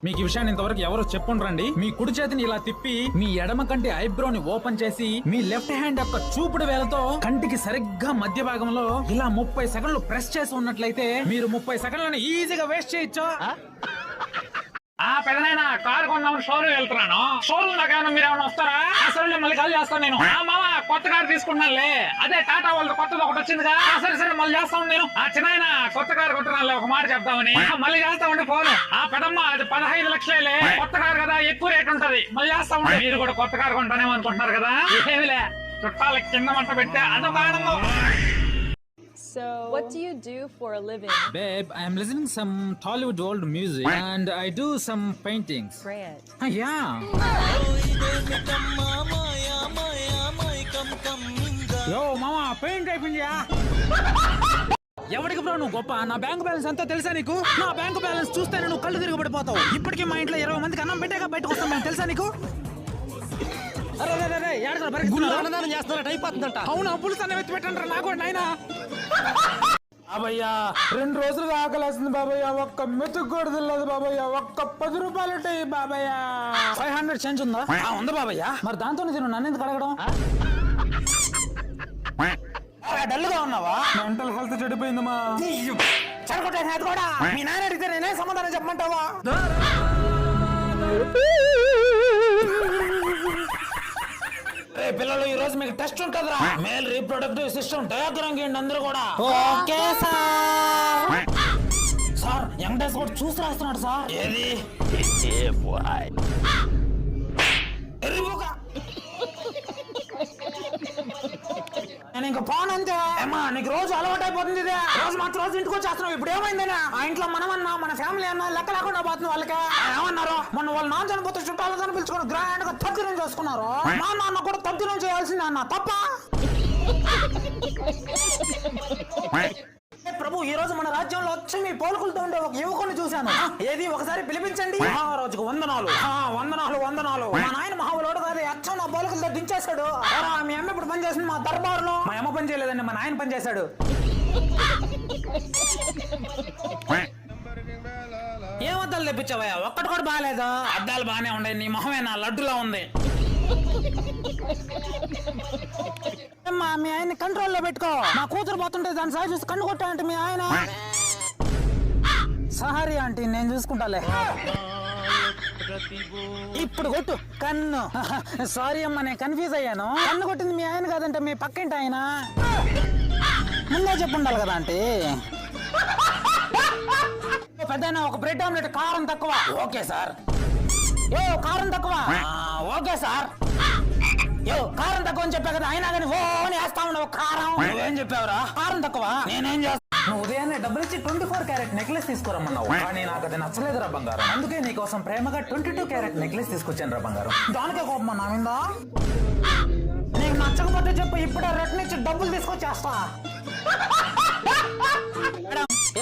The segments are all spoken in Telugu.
మీకు ఈ విషయాన్ని ఇంతవరకు ఎవరు చెప్పుండ్రండి. మీ కుడి చేతిని ఇలా తిప్పి మీ ఎడమ కంటి ఐబ్రోని ఓపెన్ చేసి మీ లెఫ్ట్ హ్యాండ్ యొక్క చూపుడు వేలతో కంటికి సరిగ్గా మధ్య భాగంలో ఇలా 30 సెకండ్లు ప్రెస్ చేసి ఉన్నట్లయితే మీరు 30 సెకండ్లను ఈజీగా వేస్ట్ చేయొచ్చు. పెదనైనా కారు కొందామని షోరూమ్ వెళ్తున్నాను. షోరూమ్ దాకా మీరేమైనా వస్తారా? అసలు మళ్ళీ కాల్ చేస్తాను నేను. మామ కొత్త కారు తీసుకున్నానులే, అదే టాటా వాళ్ళు కొత్తది ఒకటి వచ్చిందిగా. సరే మళ్ళీ చేస్తాను నేను. చిన్న కొత్త కారు కొంటున్నానులే, ఒక మాట చెప్తామని. మళ్ళీ చేస్తామండి ఫోన్. పెదమ్మ అది 15 లక్షలే, కొత్త కారు కదా ఎక్కువ రేట్ ఉంటది. మళ్ళీ చేస్తామండి. మీరు కూడా కొత్త కారు కొంటానేమో అనుకుంటున్నారు కదా. ఏమిలే చుట్టాలకి కింద మంట పెట్టే అదొక ఆనందం. So, what do you do for a living? Babe, I am listening some Tollywood old music and I do some paintings. Great. Yeah. Yo, mama, paint అయిపోయిందియా. ఎవరికి బ్రో నువ్వు గొప్ప? నా బ్యాంక్ బ్యాలెన్స్ అంతా తెలుసా నీకు? నా బ్యాంక్ బ్యాలెన్స్ చూస్తే నువ్వు కళ్ళు తిరిగి పడిపోతావు. ఇప్పటికీ మా ఇంట్లో 20 మందికి అన్నం పెట్టాక బయటకు వస్తాం, తెలుసా నీకు? అవును, పులుసు అన్న ఎత్తి పెట్టండి నాకు నాయన. బాబయ్యా 2 రోజులుగా ఆకలేస్తుంది బాబయ్య, ఒక్క మెతుకు కూడా తెలియదు బాబయ్య, ఒక్క 10 రూపాయలు ఉంటాయి బాబయ్య. 500 చేంజ్ ఉందా? ఉంది బాబయ్య. మరి దాంతో నేను నన్ను ఎందుకు అడగడం? డల్ గా ఉన్నావా? Mental health చెడిపోయిందమ్మా. చెడగొట్టేది కూడా మీ నాన్న అడిగితే నేనే సమాధానం చెప్పమంటావా? పిల్లలు ఈ రోజు మీకు టెస్ట్ ఉంటుందిరా. మేల్ రీప్రొడక్టివ్ సిస్టమ్ డయాగ్రామ్ గీయండి అందరూ కూడా. Okay sir. Sir young days కూడా చూసి రాస్తున్నాడు సార్. ఏది నేను ఇంకా పోను అంతే. ఏమా నీకు రోజు అలవాటు అయిపోతుంది. రోజు మాత్రం రోజు ఇంటికి వచ్చేస్తున్నావు. ఇప్పుడు ఏమైందనా? ఆ ఇంట్లో మనమన్నా మన ఫ్యామిలీ అన్నా లెక్క లేకుండా పోతుంది వాళ్ళకి. ఏమన్నారు? మొన్న వాళ్ళ నాన్న చనిపోతే చుట్టాలని పిలుచుకుని గ్రాండ్ గా తద్దినం చేసుకున్నారు. మా నాన్న కూడా తద్దినం చేయాల్సిందే అన్న, తప్ప? ప్రభు, ఈ రోజు మన రాజ్యంలో వచ్చి మీ పోలుకులతో ఉండే ఒక యువకుని చూశాను. ఏది ఒకసారి పిలిపించండి. మహారాజుకు వందనాలు. వందనాలు. మా నాయన మహాబలోడు కాదు, అచ్చం నా పోలుకులతో దించేశాడు. మీ అమ్మ ఇప్పుడు పని చేసింది మా దర్బారులో. మా అమ్మ పని చేయలేదండి, మా నాయన పని చేశాడు. ఏం అద్దాలు తెప్పించావయ్యా? ఒక్కటి కూడా బాగాలేదు. అద్దాలు బాగానే ఉండే, నీ మొహమే నా లడ్డులా ఉంది. మీ ఆయన కంట్రోల్లో పెట్టుకో. నా కూతురు పోతుంటే దాని సాయి చూసి కన్ను కొట్టా అంటే మీ ఆయన. సారీ ఆంటీ, నేను చూసుకుంటాలే. ఇప్పుడు కొట్టు కన్ను. సారీ అమ్మా, నేను కన్ఫ్యూజ్ అయ్యాను. కన్ను కొట్టింది మీ ఆయన కాదంటే మీ పక్కింటి ఆయన. ముందే చెప్పుండాలి కదా ఆంటీ. పెద్దయినా ఒక బ్రెడ్ ఆమ్లెట్ కారం తక్కువ. Okay sir. కారం తక్కువ. Okay sir. కారం తక్కువ అని చెప్పా కదా, అయినా కానీ వేస్తా ఉండవు కారం. నువ్వేం చెప్పావురా? కారం తక్కువ. నేనేం చేస్తా? నువ్వు ఉదయాన్నే డబ్బులు ఇచ్చి 24 క్యారెట్ నెక్లెస్ తీసుకురమ్మన్నావు, కానీ నాకు అది నచ్చలేదురా బంగారం. అందుకే నీకోసం ప్రేమగా 22 క్యారెట్ నెక్లెస్ తీసుకొచ్చాను రా బంగారం. దానికే కోపమా నా మీద? నీకు నచ్చకపోతే చెప్పు, ఇప్పుడే రిటర్న్ ఇచ్చి డబ్బులు తీసుకొచ్చేస్తా.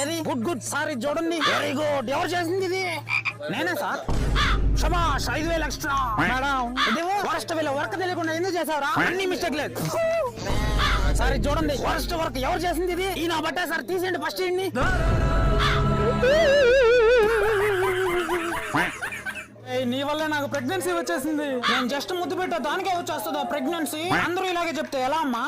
ఏది? గుడ్ సార్, ఇది చూడండి. Very good. ఎవరు చేసింది ఇది? నేనే సార్. శభాష్, 5,000 ఎక్స్ట్రా. మేడం, ఇది వరస్ట్ వేళ వర్క్ తెలియకుండా ఎందుకు చేసావురా? అన్ని మిస్టేక్ లేదు సార్. ఇది చూడండి, వరస్ట్ వర్క్ ఎవరు చేసింది ఇది? ఈ నా బట్టే సార్, తీసేయండి ఫస్ట్ ఇన్ని. నీ వల్లే నాకు ప్రెగ్నెన్సీ వచ్చేసింది. నేను జస్ట్ ముద్దు పెట్టా, దానికే వచ్చేస్తుందా ప్రెగ్నెన్సీ? అందరూ ఇలాగే చెప్తే ఎలా అమ్మా?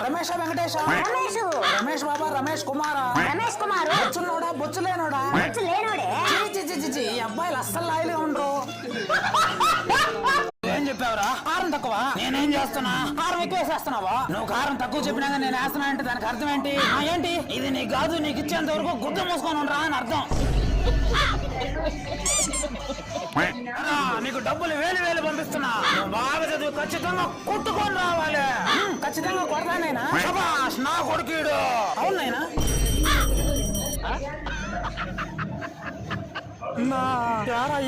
రమేష్ వెంకటేష్, రమేష్ బాబా, రమేష్ కుమారా? బొచ్చున్నోడా బొచ్చులేనోడా? ఈ అబ్బాయిలు అస్సలు లాయలుగా ఉండరు. ఏం చెప్పావురా? కారం తక్కువ. నేనేం చేస్తున్నా? కారం ఎక్కువ వేసేస్తున్నావా? నువ్వు కారం తక్కువ చెప్పినా నేను వేస్తున్నా అంటే దానికి అర్థం ఏంటి? ఏంటి ఇది? నీకు కాదు, నీకు ఇచ్చేంత వరకు గుడ్డ మూసుకొని ఉండరా అని అర్థం. నీకు డబ్బులు వేలు పంపిస్తున్నా. నువ్వు బాగా చదివి ఖచ్చితంగా కొట్టుకొని రావాలి. ఖచ్చితంగా కొడతానైనా. శభాష్, నా కొడుకుడు. అవునైనా?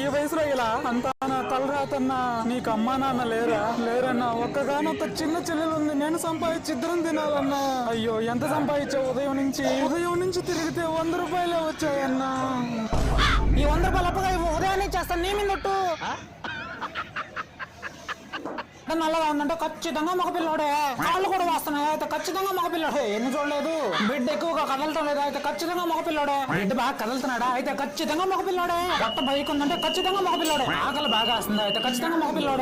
ఈ వయసులో ఇలా అంతా నా తలరాతన్నా. నీకు అమ్మా నాన్న లేరన్నా. ఒక్కగానొక్క చిన్న చెల్లెలు ఉంది. నేను సంపాదించి ఇద్దరం తినాలన్నా. అయ్యో, ఎంత సంపాదించావు? ఉదయం నుంచి తిరిగితే 100 రూపాయలే వచ్చాయన్నా. ఈ 100 రూపాయలు అప్పగా ఉదయాన్నే చేస్తాను, నీ మీద. నల్లగా ఉందంటే ఖచ్చితంగా మగపిల్లోడే. కాళ్ళు కూడా వస్తున్నాయి అయితే ఖచ్చితంగా మగపిల్లోడే. ఎన్ని చూడలేదు. బిడ్డ ఎక్కువగా కదలటం లేదు అయితే ఖచ్చితంగా మగపిల్లోడే. బిడ్డ బాగా కదులుతున్నాడా అయితే ఖచ్చితంగా మగపిల్లోడే. కొత్త బైక్ ఉందంటే ఖచ్చితంగా మగపిల్లోడే. ఆకలి బాగా వస్తుందా అయితే ఖచ్చితంగా మగపిల్లోడే.